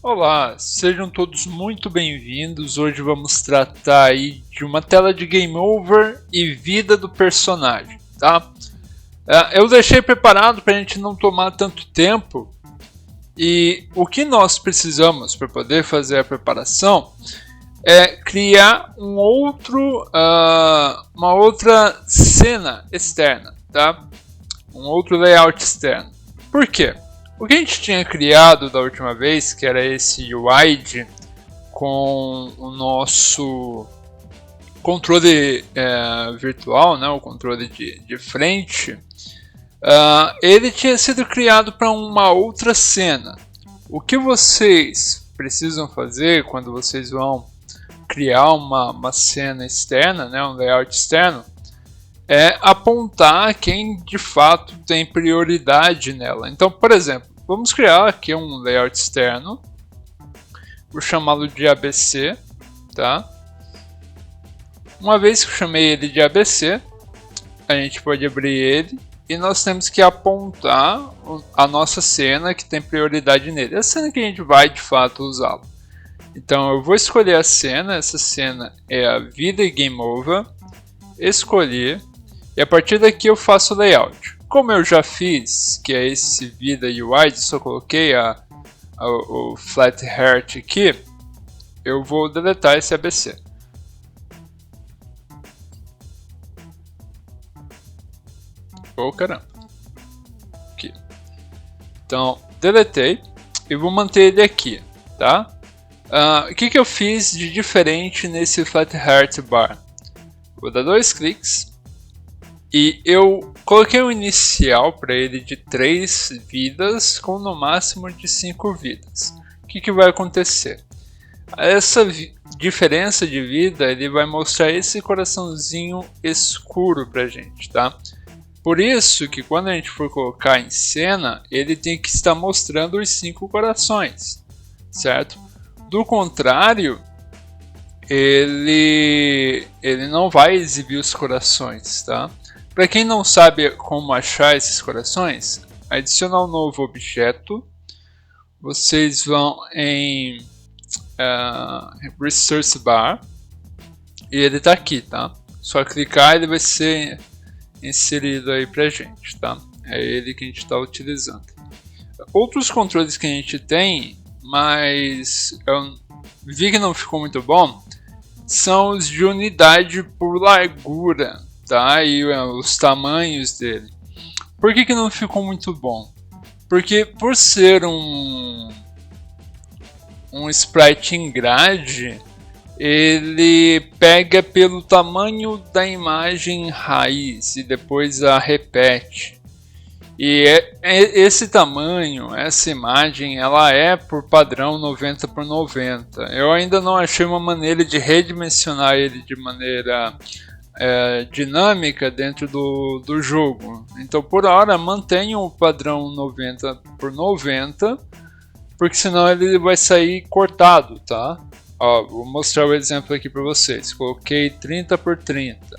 Olá, sejam todos muito bem-vindos. Hoje vamos tratar aí de uma tela de game over e vida do personagem, tá? Eu deixei preparado para a gente não tomar tanto tempo e o que nós precisamos para poder fazer a preparação é criar uma outra cena externa, tá? Um outro layout externo. Por quê? O que a gente tinha criado da última vez, que era esse wide com o nosso controle virtual, né, o controle de frente, ele tinha sido criado para uma outra cena. O que vocês precisam fazer quando vocês vão criar uma cena externa, né, um layout externo, é apontar quem de fato tem prioridade nela. Então, por exemplo, vamos criar aqui um layout externo, vou chamá-lo de ABC, tá? Uma vez que eu chamei ele de ABC, a gente pode abrir ele e nós temos que apontar a nossa cena que tem prioridade nele, a cena que a gente vai de fato usá-lo. Então eu vou escolher a cena, essa cena é a vida e game over, escolhi. E a partir daqui eu faço o layout. Como eu já fiz, que é esse vida UI, só coloquei o flat heart aqui, eu vou deletar esse ABC. Oh, caramba. Aqui. Então, deletei e vou manter ele aqui, tá? O que eu fiz de diferente nesse flat heart bar? Vou dar 2 cliques. E eu coloquei um inicial para ele de 3 vidas com no máximo de 5 vidas. O que vai acontecer? Essa diferença de vida ele vai mostrar esse coraçãozinho escuro para a gente, tá? Por isso que quando a gente for colocar em cena, ele tem que estar mostrando os 5 corações, certo? Do contrário, ele não vai exibir os corações, tá? Para quem não sabe como achar esses corações, adicionar um novo objeto, vocês vão em Resource Bar e ele está aqui, tá? Só clicar ele vai ser inserido aí pra gente, tá? É ele que a gente está utilizando. Outros controles que a gente tem, mas eu vi que não ficou muito bom, são os de unidade por largura. Tá? E os tamanhos dele. Por que não ficou muito bom? Porque por ser um sprite em grade, ele pega pelo tamanho da imagem raiz e depois a repete. E esse tamanho, essa imagem, ela é por padrão 90 por 90. Eu ainda não achei uma maneira de redimensionar ele de maneira dinâmica dentro do jogo. Então por hora mantenham o padrão 90 por 90, porque senão ele vai sair cortado, tá? Ó, vou mostrar o exemplo aqui para vocês. Coloquei 30 por 30.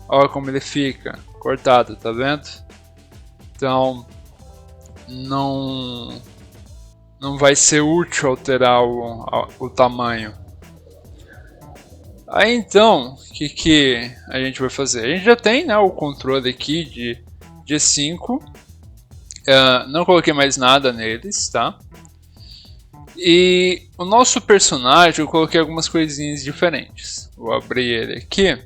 Olha como ele fica cortado, tá vendo? Então não vai ser útil alterar o tamanho. Aí então, o que a gente vai fazer? A gente já tem, né, o controle aqui de 5. Não coloquei mais nada neles, tá? E o nosso personagem eu coloquei algumas coisinhas diferentes. Vou abrir ele aqui.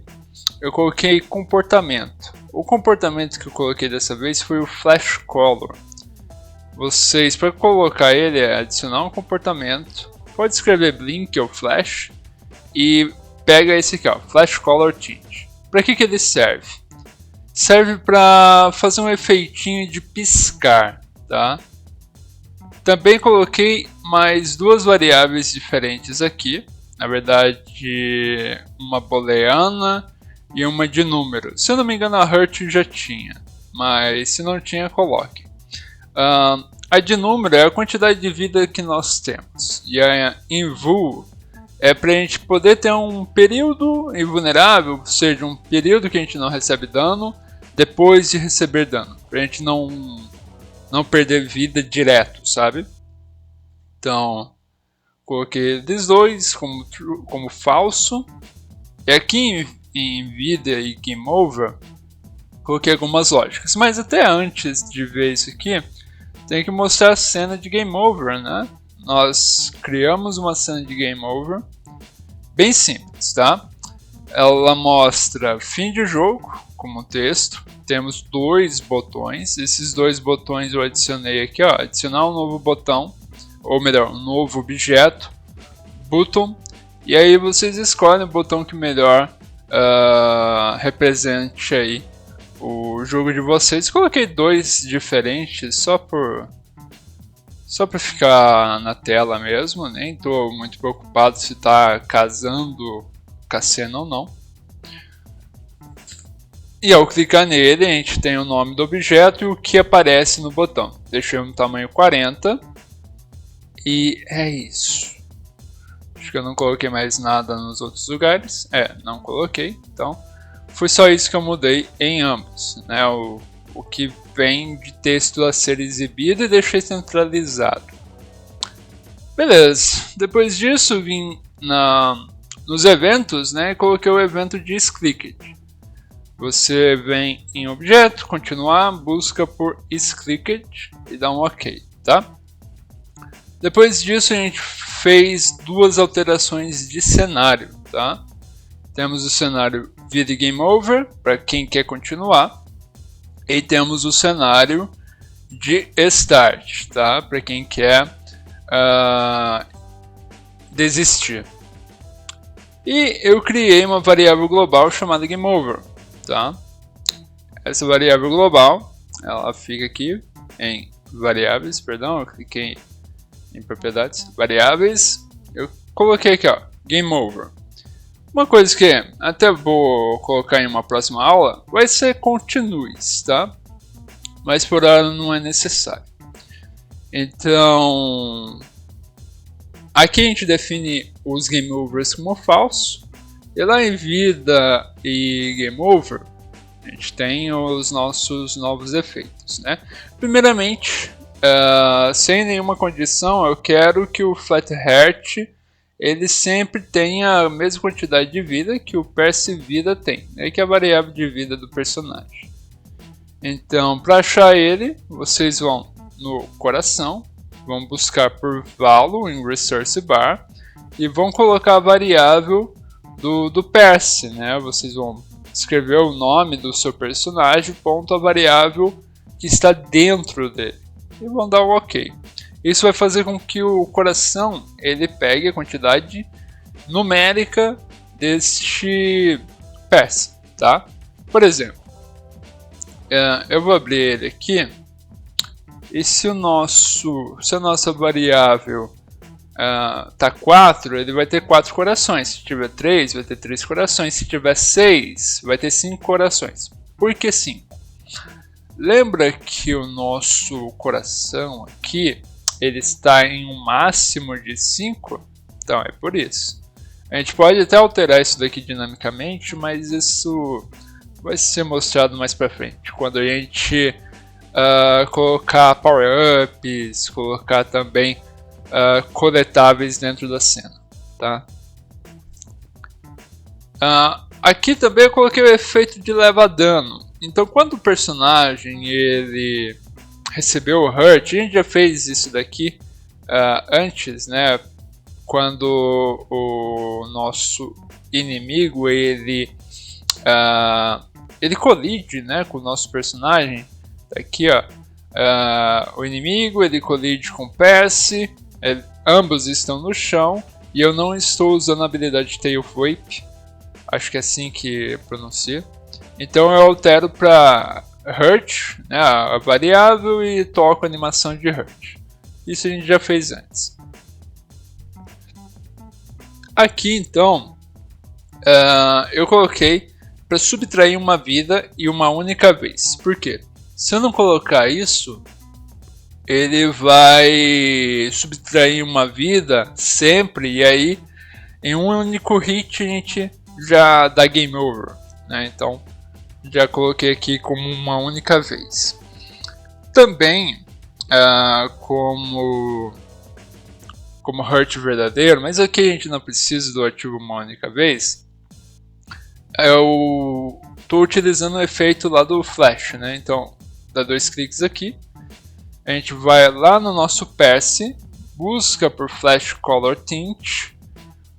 Eu coloquei comportamento. O comportamento que eu coloquei dessa vez foi o Flash Color. Vocês, para colocar ele, é adicionar um comportamento. Pode escrever Blink ou Flash. E pega esse aqui, ó, Flash Color Tint. Para que ele serve? Serve para fazer um efeitinho de piscar, tá? Também coloquei mais 2 variáveis diferentes aqui. Na verdade, uma booleana e uma de número. Se eu não me engano, a Hurt já tinha, mas se não tinha, coloque. A de número é a quantidade de vida que nós temos. E a invul é para a gente poder ter um período invulnerável, ou seja, um período que a gente não recebe dano depois de receber dano, para a gente não perder vida direto, sabe? Então, coloquei eles dois como falso. E aqui em vida e game over, coloquei algumas lógicas. Mas até antes de ver isso aqui, tem que mostrar a cena de game over, né? Nós criamos uma cena de game over bem simples, tá? Ela mostra fim de jogo como texto. Temos dois botões. Esses dois botões eu adicionei aqui, ó, adicionar um novo botão, ou melhor, um novo objeto, button. E aí vocês escolhem o botão que melhor represente aí o jogo de vocês. Coloquei dois diferentes só para ficar na tela mesmo. Nem estou muito preocupado se está casando com a cena ou não. E ao clicar nele, a gente tem o nome do objeto e o que aparece no botão. Deixei no tamanho 40 e é isso. Acho que eu não coloquei mais nada nos outros lugares. Não coloquei. Então, foi só isso que eu mudei em ambos, né? O que vem de texto a ser exibido e deixei centralizado. Beleza. Depois disso, vim nos eventos, né? E coloquei o evento de isClicked. Você vem em objeto, continuar, busca por isClicked e dá um OK, tá? Depois disso, a gente fez duas alterações de cenário, tá? Temos o cenário vida e game over, para quem quer continuar. E temos o cenário de start, tá? Para quem quer desistir. E eu criei uma variável global chamada game over, tá? Essa variável global, ela fica aqui em variáveis, perdão, eu cliquei em propriedades, variáveis, eu coloquei aqui, ó, game over. Uma coisa que até vou colocar em uma próxima aula vai ser continues, tá? Mas por hora não é necessário. Então, aqui a gente define os game overs como falso. E lá em vida e game over, a gente tem os nossos novos efeitos, né? Primeiramente, sem nenhuma condição, eu quero que o Flatheart ele sempre tenha a mesma quantidade de vida que o PerseVida tem, né? Que é a variável de vida do personagem. Então, para achar ele, vocês vão no coração, vão buscar por value em resource bar e vão colocar a variável do Perse, né? Vocês vão escrever o nome do seu personagem, ponto a variável que está dentro dele e vão dar um OK. Isso vai fazer com que o coração ele pegue a quantidade numérica deste Perse, tá? Por exemplo, eu vou abrir ele aqui e se a nossa variável tá 4, ele vai ter 4 corações. Se tiver 3, vai ter 3 corações. Se tiver 6, vai ter 5 corações. Por que 5? Lembra que o nosso coração aqui ele está em um máximo de 5? Então é por isso. A gente pode até alterar isso daqui dinamicamente, mas isso vai ser mostrado mais pra frente. Quando a gente colocar power-ups, colocar também coletáveis dentro da cena, tá? Aqui também eu coloquei o efeito de leva dano. Então quando o personagem ele recebeu o hurt, a gente já fez isso daqui antes, né? Quando o nosso inimigo ele colide, né, com o nosso personagem. Aqui, ó, o inimigo ele colide com o Perse, ambos estão no chão e eu não estou usando a habilidade Tail Whip, acho que é assim que pronuncia. Então eu altero para hurt, né, a variável, e toco a animação de hurt. Isso a gente já fez antes. Aqui então eu coloquei para subtrair uma vida e uma única vez. Por quê? Se eu não colocar isso, ele vai subtrair uma vida sempre e aí em um único hit a gente já dá game over, né? Então já coloquei aqui como uma única vez. Também como como hurt verdadeiro, mas aqui a gente não precisa do ativo uma única vez. Eu estou utilizando o efeito lá do flash, né? Então, dá 2 cliques aqui, a gente vai lá no nosso pass, busca por flash color tint,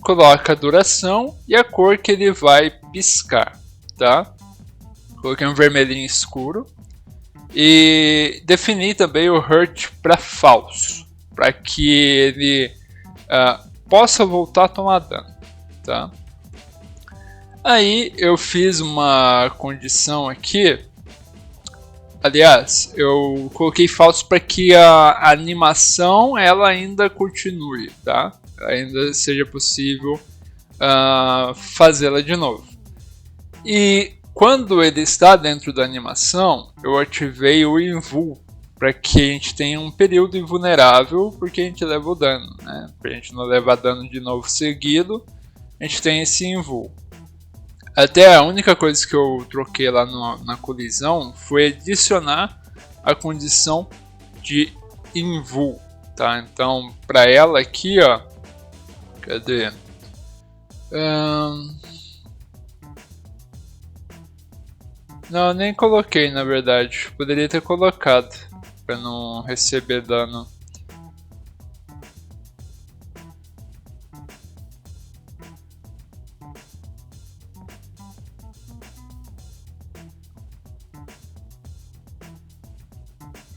coloca a duração e a cor que ele vai piscar, tá? Coloquei um vermelhinho escuro e defini também o hurt para falso, para que ele possa voltar a tomar dano, tá? Aí eu fiz uma condição aqui, aliás, eu coloquei falso para que a animação ela ainda continue, tá? Ainda seja possível fazê-la de novo. E quando ele está dentro da animação, eu ativei o invul para que a gente tenha um período invulnerável, porque a gente leva o dano, né? Para a gente não levar dano de novo seguido, a gente tem esse invul. Até a única coisa que eu troquei lá na colisão foi adicionar a condição de invul, tá? Então, para ela aqui, ó, cadê? Não, nem coloquei na verdade. Poderia ter colocado para não receber dano.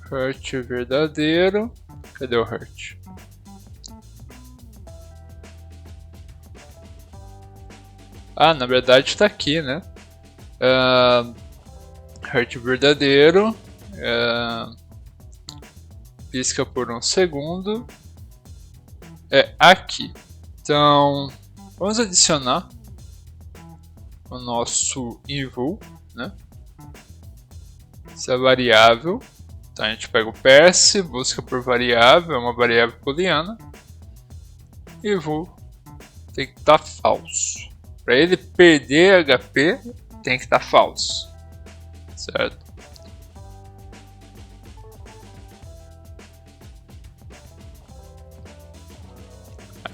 Hurt verdadeiro. Cadê o hurt? Ah, na verdade está aqui, né? Hurt verdadeiro. Pisca por 1 segundo. É aqui. Então, vamos adicionar o nosso invul, né? Essa variável. Então a gente pega o parse, busca por variável, é uma variável booleana. E vou tem que estar falso. Para ele perder HP, tem que estar falso. Certo?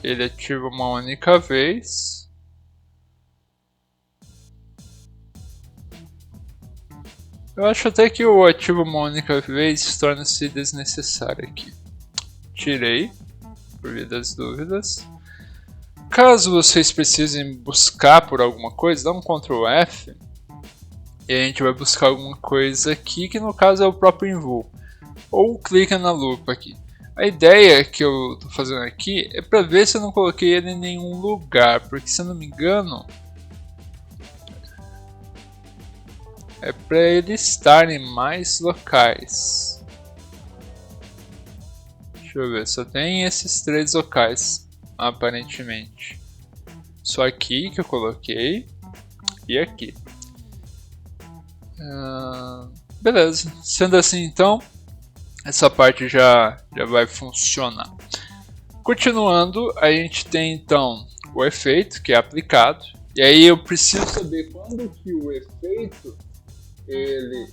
Ele ativa uma única vez. Eu acho até que o ativo uma única vez torna-se desnecessário aqui. Tirei, por via das dúvidas. Caso vocês precisem buscar por alguma coisa, dá um Ctrl F. E a gente vai buscar alguma coisa aqui, que no caso é o próprio invul. Ou clica na lupa aqui. A ideia que eu estou fazendo aqui é para ver se eu não coloquei ele em nenhum lugar. Porque se eu não me engano, é para ele estar em mais locais. Deixa eu ver, só tem esses 3 locais, aparentemente. Só aqui que eu coloquei e aqui. Beleza, sendo assim então, essa parte já vai funcionar. Continuando, a gente tem então o efeito que é aplicado. E aí eu preciso saber quando que o efeito ele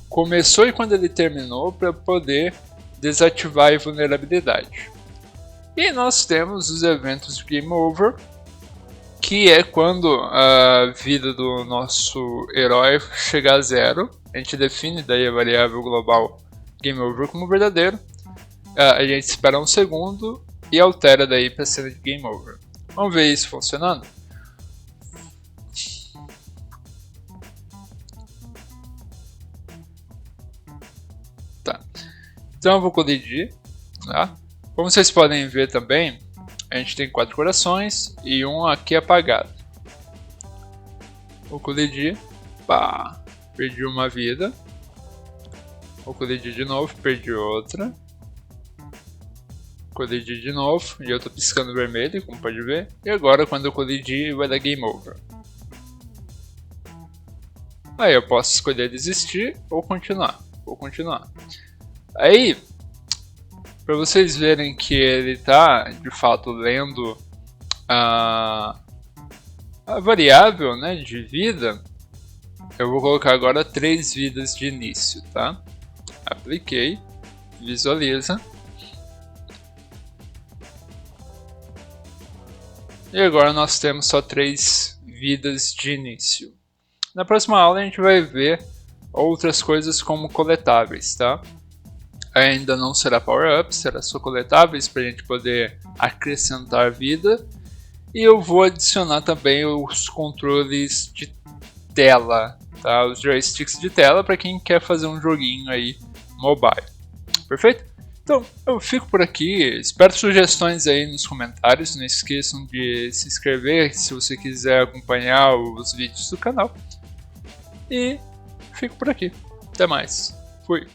começou e quando ele terminou para poder desativar a vulnerabilidade. E nós temos os eventos de Game Over, que é quando a vida do nosso herói chegar a 0. A gente define daí a variável global Game Over como verdadeiro. A gente espera 1 segundo e altera daí para a cena de Game Over. Vamos ver isso funcionando? Tá. Então eu vou colidir, tá? Como vocês podem ver também, a gente tem 4 corações e um aqui apagado. Vou colidir, pá, perdi uma vida. Vou colidir de novo, perdi outra. Colidir de novo e eu estou piscando vermelho, como pode ver. E agora quando eu colidir vai dar Game Over. Aí eu posso escolher desistir ou continuar. Vou continuar. Aí, para vocês verem que ele está de fato lendo a variável, né, de vida, eu vou colocar agora 3 vidas de início, tá? Apliquei, visualiza. E agora nós temos só 3 vidas de início. Na próxima aula a gente vai ver outras coisas como coletáveis, tá? Ainda não será power-up, será só coletáveis para a gente poder acrescentar vida. E eu vou adicionar também os controles de tela, tá? Os joysticks de tela para quem quer fazer um joguinho aí mobile. Perfeito? Então, eu fico por aqui. Espero sugestões aí nos comentários. Não esqueçam de se inscrever se você quiser acompanhar os vídeos do canal. E fico por aqui. Até mais. Fui.